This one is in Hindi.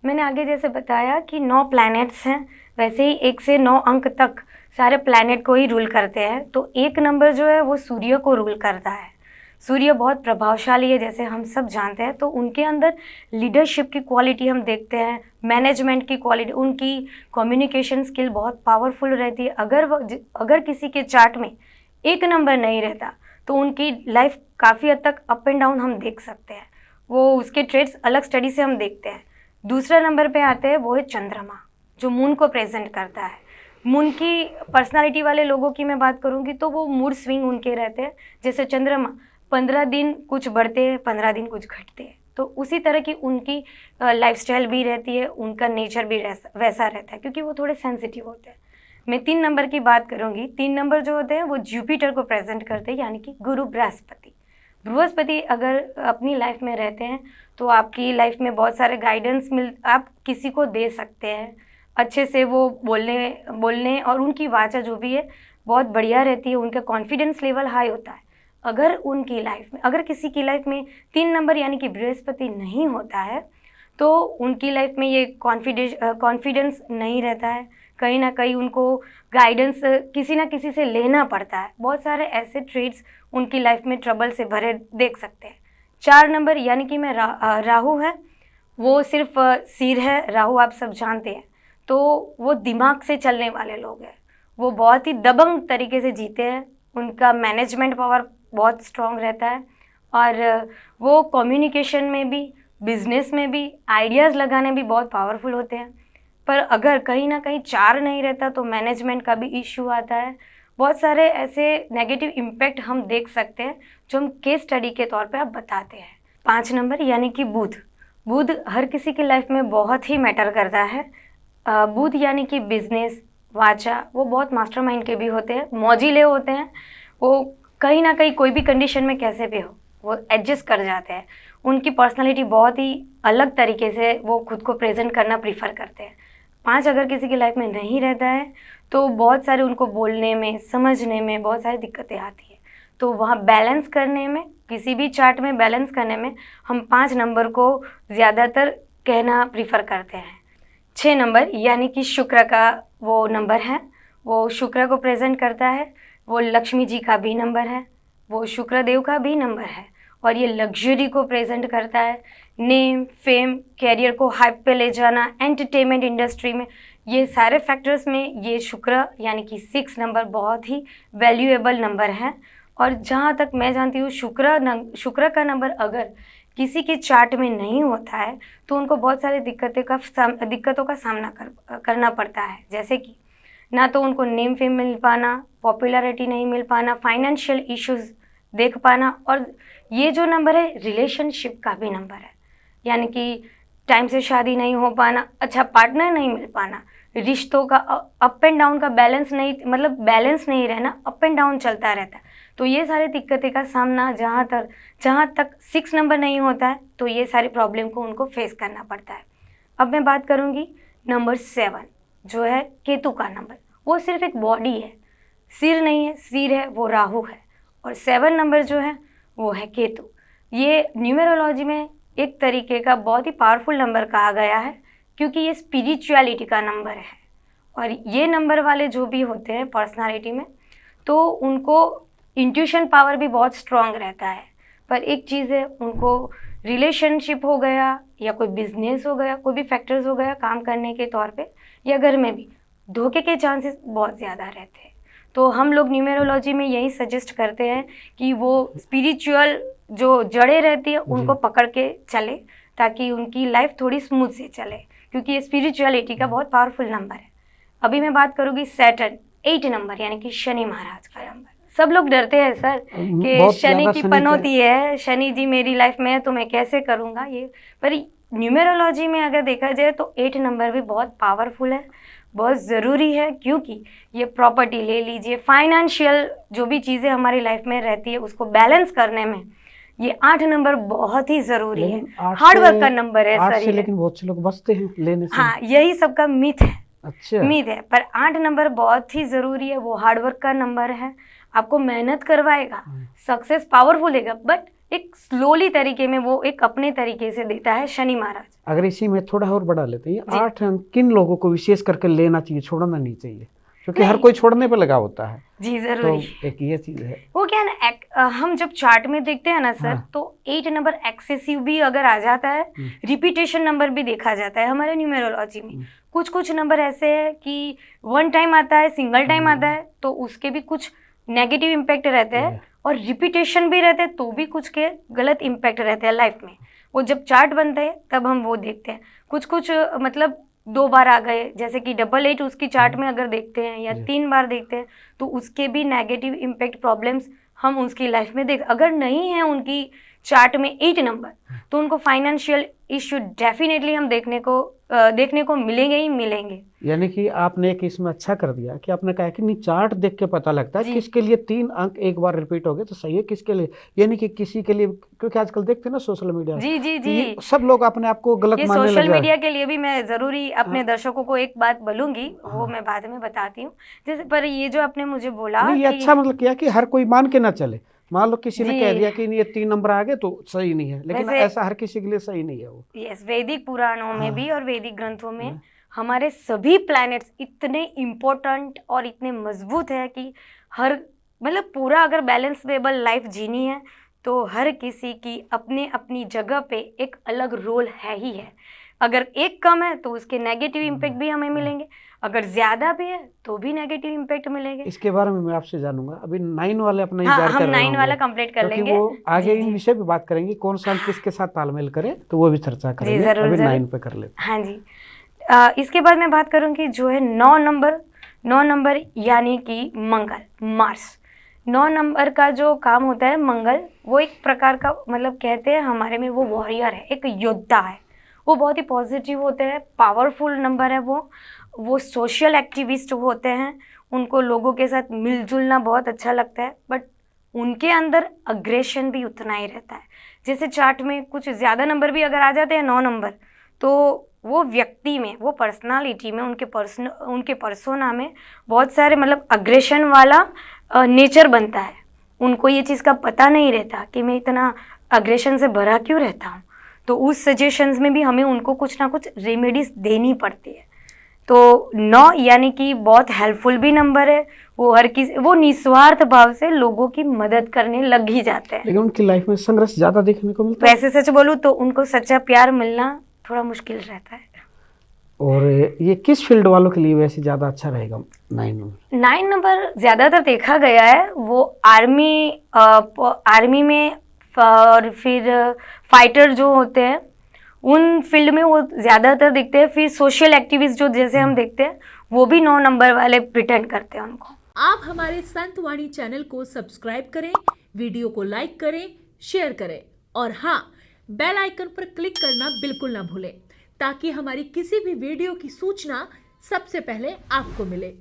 मैंने आगे जैसे बताया कि 9 प्लैनेट्स हैं, वैसे ही 1 से 9 अंक तक सारे प्लैनेट को ही रूल करते हैं। तो 1 नंबर जो है वो सूर्य को रूल करता है। सूर्य बहुत प्रभावशाली है, जैसे हम सब जानते हैं। तो उनके अंदर लीडरशिप की क्वालिटी हम देखते हैं, मैनेजमेंट की क्वालिटी, उनकी कम्युनिकेशन स्किल बहुत पावरफुल रहती है। अगर किसी के चार्ट में 1 नंबर नहीं रहता तो उनकी लाइफ काफ़ी हद तक अप एंड डाउन हम देख सकते हैं। वो उसके ट्रेड्स अलग स्टडी से हम देखते हैं। दूसरा नंबर पे आते हैं, वो है चंद्रमा, जो मून को प्रेजेंट करता है। मून की पर्सनालिटी वाले लोगों की मैं बात करूंगी तो वो मूड स्विंग उनके रहते हैं। जैसे चंद्रमा 15 दिन कुछ बढ़ते हैं, 15 दिन कुछ घटते हैं। तो उसी तरह की उनकी लाइफस्टाइल भी रहती है, उनका नेचर भी वैसा रहता है, क्योंकि वो थोड़े सेंसिटिव होते हैं। मैं 3 नंबर की बात करूंगी। 3 नंबर जो होते हैं वो जुपिटर को प्रेजेंट करते हैं, यानी कि गुरु बृहस्पति। बृहस्पति अगर अपनी लाइफ में रहते हैं तो आपकी लाइफ में बहुत सारे गाइडेंस आप किसी को दे सकते हैं अच्छे से। वो बोलने और उनकी वाचा जो भी है बहुत बढ़िया रहती है, उनका कॉन्फिडेंस लेवल हाई होता है। अगर किसी की लाइफ में 3 नंबर यानी कि बृहस्पति नहीं होता है तो उनकी लाइफ में ये कॉन्फिडेंस नहीं रहता है। कहीं ना कहीं उनको गाइडेंस किसी ना किसी से लेना पड़ता है। बहुत सारे ऐसे ट्रेड्स उनकी लाइफ में ट्रबल से भरे देख सकते हैं। 4 नंबर यानी कि मैं राहु है, वो सिर्फ सिर है। राहु आप सब जानते हैं, तो वो दिमाग से चलने वाले लोग हैं। वो बहुत ही दबंग तरीके से जीते हैं, उनका मैनेजमेंट पावर बहुत स्ट्रांग रहता है और वो कम्युनिकेशन में भी, बिजनेस में भी, आइडियाज़ लगाने भी बहुत पावरफुल होते हैं। पर अगर कहीं ना कहीं 4 नहीं रहता तो मैनेजमेंट का भी इश्यू आता है। बहुत सारे ऐसे नेगेटिव इम्पैक्ट हम देख सकते हैं जो हम केस स्टडी के तौर पे आप बताते हैं। 5 नंबर यानी कि बुध हर किसी की लाइफ में बहुत ही मैटर करता है। बुध यानी कि बिजनेस, वाचा, वो बहुत मास्टरमाइंड के भी होते हैं, मौजिले होते हैं। वो कहीं ना कहीं कोई भी कंडीशन में कैसे भी हो वो एडजस्ट कर जाते हैं। उनकी पर्सनालिटी बहुत ही अलग तरीके से वो खुद को प्रेजेंट करना प्रीफर करते हैं। 5 अगर किसी की लाइफ में नहीं रहता है तो बहुत सारे उनको बोलने में, समझने में बहुत सारी दिक्कतें आती है। तो वहाँ बैलेंस करने में, किसी भी चार्ट में बैलेंस करने में हम 5 नंबर को ज़्यादातर कहना प्रीफर करते हैं। 6 नंबर यानी कि शुक्र का वो नंबर है, वो शुक्र को प्रेजेंट करता है। वो लक्ष्मी जी का भी नंबर है, वो शुक्र देव का भी नंबर है और ये लग्जरी को प्रेजेंट करता है। नेम, फेम, कैरियर को हाइप पे ले जाना, एंटरटेनमेंट इंडस्ट्री में, ये सारे फैक्टर्स में ये शुक्र यानी कि 6 नंबर बहुत ही वैल्यूएबल नंबर है। और जहाँ तक मैं जानती हूँ शुक्र का नंबर अगर किसी के चार्ट में नहीं होता है तो उनको बहुत सारी दिक्कतों का सामना करना पड़ता है। जैसे कि ना तो उनको नेम फेम मिल पाना, पॉपुलैरिटी नहीं मिल पाना, फाइनेंशियल इश्यूज देख पाना। और ये जो नंबर है रिलेशनशिप का भी नंबर है, यानी कि टाइम से शादी नहीं हो पाना, अच्छा पार्टनर नहीं मिल पाना, रिश्तों का अप एंड डाउन का बैलेंस नहीं रहना, अप एंड डाउन चलता रहता है। तो ये सारी दिक्कतें का सामना जहाँ तक 6 नंबर नहीं होता है तो ये सारी प्रॉब्लम को उनको फेस करना पड़ता है। अब मैं बात करूँगी नंबर 7 जो है केतु का नंबर। वो सिर्फ एक बॉडी है, सिर नहीं है, सिर है, वो राहु है। और 7 नंबर जो है वो है केतु। ये न्यूमेरोलॉजी में एक तरीके का बहुत ही पावरफुल नंबर कहा गया है, क्योंकि ये स्पिरिचुअलिटी का नंबर है। और ये नंबर वाले जो भी होते हैं पर्सनालिटी में, तो उनको इंट्यूशन पावर भी बहुत स्ट्रांग रहता है। पर एक चीज़ है, उनको रिलेशनशिप हो गया या कोई बिजनेस हो गया, कोई भी फैक्टर्स हो गया काम करने के तौर पे, या घर में भी धोखे के चांसेस बहुत ज़्यादा रहते हैं। तो हम लोग न्यूमेरोलॉजी में यही सजेस्ट करते हैं कि वो स्पिरिचुअल जो जड़ें रहती है उनको पकड़ के चले, ताकि उनकी लाइफ थोड़ी स्मूथ से चले, क्योंकि ये स्पिरिचुअलिटी का बहुत पावरफुल नंबर है। अभी मैं बात करूँगी सैटर्न 8 नंबर यानी कि शनि महाराज का नंबर। सब लोग डरते हैं सर कि शनि की पनौती है, शनि जी मेरी लाइफ में है तो मैं कैसे करूँगा ये। पर न्यूमेरोलॉजी में अगर देखा जाए तो 8 नंबर भी बहुत पावरफुल है, बहुत ज़रूरी है, क्योंकि ये प्रॉपर्टी ले लीजिए, फाइनेंशियल जो भी चीज़ें हमारी लाइफ में रहती है उसको बैलेंस करने में ये 8 नंबर बहुत ही ज़रूरी है। हार्ड वर्क का नंबर है सर ये। लेकिन बहुत से लोग बचते हैं लेने से। हाँ, यही सबका मिथ है। अच्छा, मिथ है, पर 8 नंबर बहुत ही ज़रूरी है। वो हार्ड वर्क का नंबर है, आपको मेहनत करवाएगा, सक्सेस पावरफुल है, बट एक स्लोली तरीके में वो एक अपने तरीके से देता है शनि महाराज। अगर इसी में थोड़ा और बढ़ा लेते हैं, जी। 8 अंक किन लोगों को विशेष करके लेना चाहिए, छोड़ना नहीं चाहिए, क्योंकि हर नहीं। कोई छोड़ने पे लगा होता है। जी तो जरूरी। एक ये चीज है। वो क्या है ना, हम जब चार्ट में देखते हैं ना सर, हाँ। तो 8 नंबर एक्सेसिव भी अगर आ जाता है, रिपीटेशन नंबर भी देखा जाता है हमारे न्यूमेरोलॉजी में। कुछ कुछ नंबर ऐसे है कि 1 टाइम आता है, सिंगल टाइम आता है, तो उसके भी कुछ नेगेटिव इम्पैक्ट रहते हैं, और रिपीटेशन भी रहते हैं तो भी कुछ के गलत इम्पैक्ट रहते हैं लाइफ में। वो जब चार्ट बनते हैं तब हम वो देखते हैं। कुछ कुछ मतलब 2 बार आ गए, जैसे कि 88 उसकी चार्ट में अगर देखते हैं, या 3 बार देखते हैं, तो उसके भी नेगेटिव इम्पैक्ट प्रॉब्लम्स हम उसकी लाइफ में अगर नहीं है उनकी चार्ट में 8 नंबर, तो उनको फाइनेंशियल इश्यू डेफिनेटली हम देखने को मिलेंगे ही मिलेंगे। यानी कि आपने एक इसमें अच्छा कर दिया कि आपने कहा कि नहीं, चार्ट देख के पता लगता है किसके लिए 3 अंक एक बार रिपीट हो गए तो सही है, किसके लिए, यानी कि किसी के लिए, क्योंकि आजकल देखते हैं ना सोशल मीडिया, जी जी जी, सब लोग अपने आप को गलत मानने लग सोशल रहे हैं। मीडिया के लिए भी मैं जरूरी अपने दर्शकों को एक बात बोलूंगी, वो मैं बाद में बताती हूँ। जैसे पर ये जो आपने मुझे बोला नहीं, ये अच्छा मतलब किया कि हर कोई मान के ना चले। मान लो किसी ने जी। कह दिया कि ये 3 नंबर आ गए तो सही नहीं है, लेकिन वैसे- ऐसा हर किसी के लिए सही नहीं है वो। यस, वैदिक पुराणों में भी और वैदिक ग्रंथों में हमारे सभी प्लैनेट्स इतने इम्पोर्टेंट और इतने मजबूत है कि हर मतलब पूरा अगर बैलेंसेबल लाइफ जीनी है तो हर किसी की अपने अपनी जगह पे एक अलग रोल है ही है। अगर एक कम है तो उसके नेगेटिव इम्पैक्ट भी हमें मिलेंगे, अगर ज्यादा भी है तो भी नेगेटिव इम्पैक्ट मिलेंगे। इसके बारे में मैं आपसे जानूंगा। अभी 9 वाले अपना हाँ, इंतजार हम कर रहे 9 वाला होंगे, कंप्लीट कर क्योंकि लेंगे। वो आगे जी, इन जी। विषय पे बात करेंगे, कौन सा किसके साथ तालमेल करे, तो वो भी चर्चा करेंगे। जरूर, अभी जरूर। 9 पे कर लेते हाँ जी। इसके बाद मैं बात करूंगी जो है 9 नंबर यानी कि मंगल, मार्स। 9 नंबर का जो काम होता है मंगल, वो एक प्रकार का मतलब कहते हैं हमारे में वो वॉरियर है, एक योद्धा है। वो बहुत ही पॉजिटिव होते हैं, पावरफुल नंबर है वो सोशल एक्टिविस्ट होते हैं, उनको लोगों के साथ मिलजुलना बहुत अच्छा लगता है, बट उनके अंदर अग्रेशन भी उतना ही रहता है। जैसे चार्ट में कुछ ज़्यादा नंबर भी अगर आ जाते हैं 9 नंबर, तो वो व्यक्ति में, वो पर्सनालिटी में, उनके पर्सोना में बहुत सारे मतलब अग्रेशन वाला नेचर बनता है। उनको ये चीज़ का पता नहीं रहता कि मैं इतना अग्रेशन से भरा क्यों रहता हूँ, तो उस सजेशंस में भी हमें उनको कुछ ना कुछ रेमेडीज देनी पड़ती है। तो 9 यानी कि बहुत हेल्पफुल भी नंबर है, वो निस्वार्थ भाव से लोगों की मदद करने लग ही जाते हैं। लेकिन उनकी लाइफ में संघर्ष ज्यादा देखने को मिलता है। वैसे सच बोलूँ तो उनको सच्चा प्यार मिलना थोड़ा मुश्किल रहता है। और ये किस फील्ड वालों के लिए वैसे ज्यादा अच्छा रहेगा 9 नंबर? 9 नंबर ज्यादातर देखा गया है वो आर्मी में, और फिर फाइटर जो होते हैं उन फील्ड में वो ज्यादातर दिखते हैं। फिर सोशल एक्टिविस्ट जो जैसे हम देखते हैं वो भी 9 नंबर वाले प्रिटेंड करते हैं उनको। आप हमारे संतवाणी चैनल को सब्सक्राइब करें, वीडियो को लाइक करें, शेयर करें, और हाँ, बेल आइकन पर क्लिक करना बिल्कुल ना भूलें, ताकि हमारी किसी भी वीडियो की सूचना सबसे पहले आपको मिले।